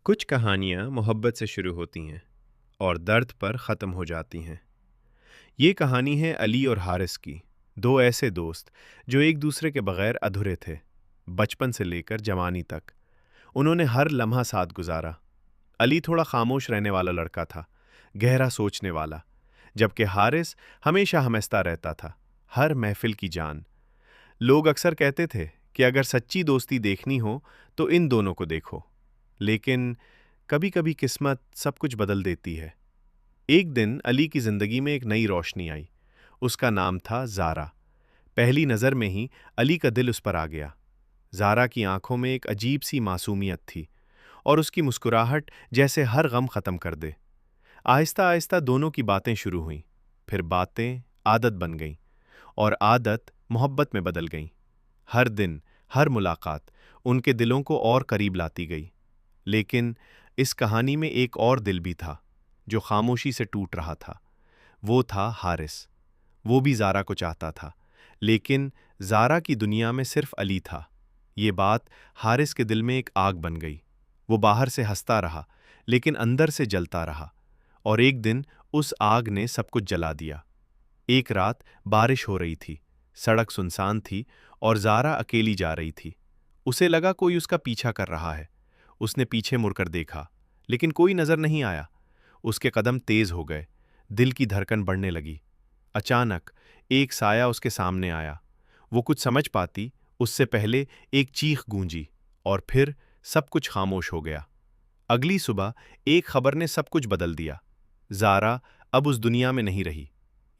कुछ कहानियाँ मोहब्बत से शुरू होती हैं और दर्द पर ख़त्म हो जाती हैं। ये कहानी है अली और हारिस की, दो ऐसे दोस्त जो एक दूसरे के बगैर अधूरे थे। बचपन से लेकर जवानी तक उन्होंने हर लम्हा साथ गुजारा। अली थोड़ा खामोश रहने वाला लड़का था, गहरा सोचने वाला, जबकि हारिस हमेशा हमेशा रहता था, हर महफिल की जान। लोग अक्सर कहते थे कि अगर सच्ची दोस्ती देखनी हो तो इन दोनों को देखो। लेकिन कभी कभी किस्मत सब कुछ बदल देती है। एक दिन अली की जिंदगी में एक नई रोशनी आई। उसका नाम था ज़ारा। पहली नज़र में ही अली का दिल उस पर आ गया। ज़ारा की आंखों में एक अजीब सी मासूमियत थी और उसकी मुस्कुराहट जैसे हर गम ख़त्म कर दे। आहिस्ता आहिस्ता दोनों की बातें शुरू हुईं, फिर बातें आदत बन गईं और आदत मोहब्बत में बदल गईं। हर दिन, हर मुलाकात उनके दिलों को और करीब लाती गई। लेकिन इस कहानी में एक और दिल भी था, जो खामोशी से टूट रहा था। वो था हारिस। वो भी ज़ारा को चाहता था, लेकिन ज़ारा की दुनिया में सिर्फ अली था। ये बात हारिस के दिल में एक आग बन गई। वो बाहर से हंसता रहा, लेकिन अंदर से जलता रहा। और एक दिन उस आग ने सब कुछ जला दिया। एक रात बारिश हो रही थी, सड़क सुनसान थी और ज़ारा अकेली जा रही थी। उसे लगा कोई उसका पीछा कर रहा है। उसने पीछे मुड़कर देखा, लेकिन कोई नजर नहीं आया। उसके कदम तेज हो गए, दिल की धड़कन बढ़ने लगी। अचानक एक साया उसके सामने आया। वो कुछ समझ पाती उससे पहले एक चीख गूंजी और फिर सब कुछ खामोश हो गया। अगली सुबह एक खबर ने सब कुछ बदल दिया। ज़ारा अब उस दुनिया में नहीं रही।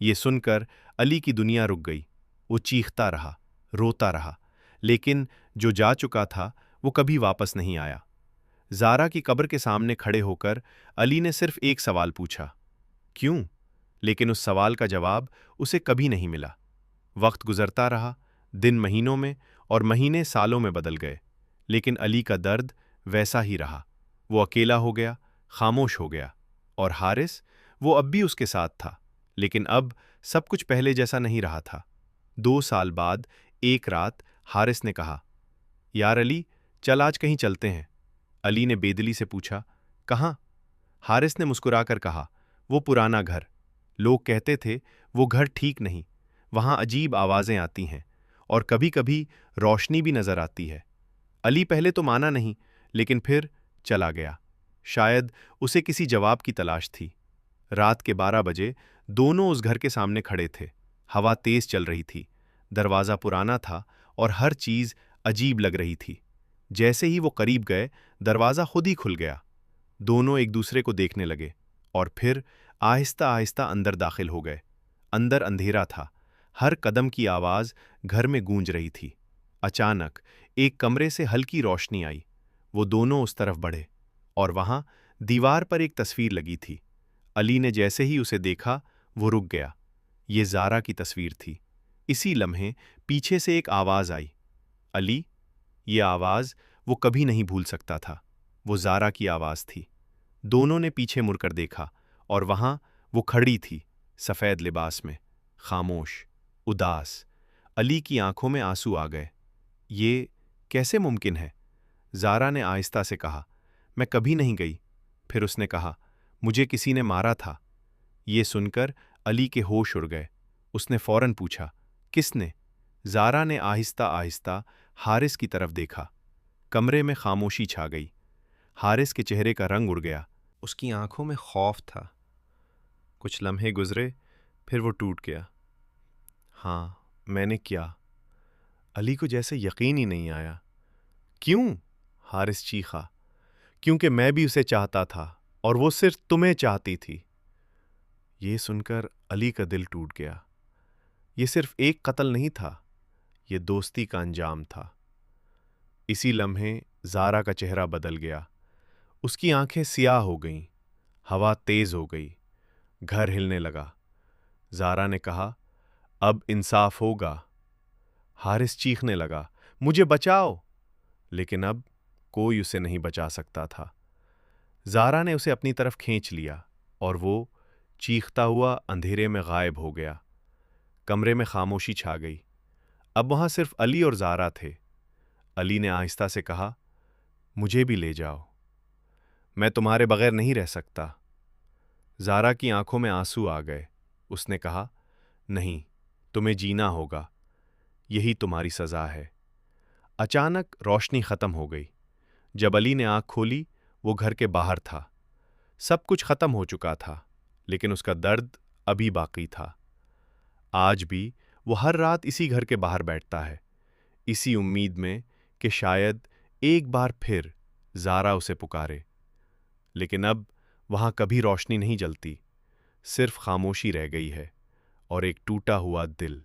ये सुनकर अली की दुनिया रुक गई। वो चीखता रहा, रोता रहा, लेकिन जो जा चुका था वो कभी वापस नहीं आया। ज़ारा की कब्र के सामने खड़े होकर अली ने सिर्फ एक सवाल पूछा, क्यों? लेकिन उस सवाल का जवाब उसे कभी नहीं मिला। वक्त गुजरता रहा, दिन महीनों में और महीने सालों में बदल गए, लेकिन अली का दर्द वैसा ही रहा। वो अकेला हो गया, खामोश हो गया। और हारिस, वो अब भी उसके साथ था, लेकिन अब सब कुछ पहले जैसा नहीं रहा था। 2 साल बाद एक रात हारिस ने कहा, यार अली, चल आज कहीं चलते हैं। अली ने बेदिली से पूछा, कहाँ? हारिस ने मुस्कुराकर कहा, वो पुराना घर। लोग कहते थे वो घर ठीक नहीं, वहां अजीब आवाजें आती हैं और कभी कभी रोशनी भी नजर आती है। अली पहले तो माना नहीं, लेकिन फिर चला गया। शायद उसे किसी जवाब की तलाश थी। रात के 12 बजे दोनों उस घर के सामने खड़े थे। हवा तेज चल रही थी, दरवाज़ा पुराना था और हर चीज़ अजीब लग रही थी। जैसे ही वो करीब गए, दरवाज़ा खुद ही खुल गया। दोनों एक दूसरे को देखने लगे और फिर आहिस्ता आहिस्ता अंदर दाखिल हो गए। अंदर अंधेरा था, हर कदम की आवाज़ घर में गूंज रही थी। अचानक एक कमरे से हल्की रोशनी आई। वो दोनों उस तरफ बढ़े और वहां दीवार पर एक तस्वीर लगी थी। अली ने जैसे ही उसे देखा, वो रुक गया। ये ज़ारा की तस्वीर थी। इसी लम्हे पीछे से एक आवाज़ आई, अली। ये आवाज़ वो कभी नहीं भूल सकता था। वो ज़ारा की आवाज़ थी। दोनों ने पीछे मुड़कर देखा और वहां वो खड़ी थी, सफ़ेद लिबास में, खामोश, उदास। अली की आंखों में आंसू आ गए। ये कैसे मुमकिन है? ज़ारा ने आहिस्ता से कहा, मैं कभी नहीं गई। फिर उसने कहा, मुझे किसी ने मारा था। ये सुनकर अली के होश उड़ गए। उसने फौरन पूछा, किसने? ज़ारा ने आहिस्ता आहिस्ता हारिस की तरफ देखा। कमरे में खामोशी छा गई। हारिस के चेहरे का रंग उड़ गया। उसकी आंखों में खौफ था। कुछ लम्हे गुजरे, फिर वो टूट गया। हाँ, मैंने किया। अली को जैसे यकीन ही नहीं आया। क्यों? हारिस चीखा। क्योंकि मैं भी उसे चाहता था और वो सिर्फ तुम्हें चाहती थी। ये सुनकर अली का दिल टूट गया। ये सिर्फ एक कत्ल नहीं था, ये दोस्ती का अंजाम था। इसी लम्हे ज़ारा का चेहरा बदल गया। उसकी आंखें सियाह हो गईं, हवा तेज हो गई, घर हिलने लगा। ज़ारा ने कहा, अब इंसाफ होगा। हारिस चीखने लगा, मुझे बचाओ। लेकिन अब कोई उसे नहीं बचा सकता था। ज़ारा ने उसे अपनी तरफ खींच लिया और वो चीखता हुआ अंधेरे में गायब हो गया। कमरे में खामोशी छा गई। अब वहां सिर्फ अली और ज़ारा थे। अली ने आहिस्ता से कहा, मुझे भी ले जाओ। میں تمہارے بغیر نہیں رہ سکتا۔ زارا کی آنکھوں میں آنسو آ گئے۔ اس نے کہا، نہیں، تمہیں جینا ہوگا، یہی تمہاری سزا ہے۔ اچانک روشنی ختم ہو گئی۔ جب علی نے آنکھ کھولی، وہ گھر کے باہر تھا۔ سب کچھ ختم ہو چکا تھا، لیکن اس کا درد ابھی باقی تھا۔ آج بھی وہ ہر رات اسی گھر کے باہر بیٹھتا ہے، اسی امید میں کہ شاید ایک بار پھر زارا اسے پکارے۔ لیکن اب وہاں کبھی روشنی نہیں جلتی، صرف خاموشی رہ گئی ہے اور ایک ٹوٹا ہوا دل۔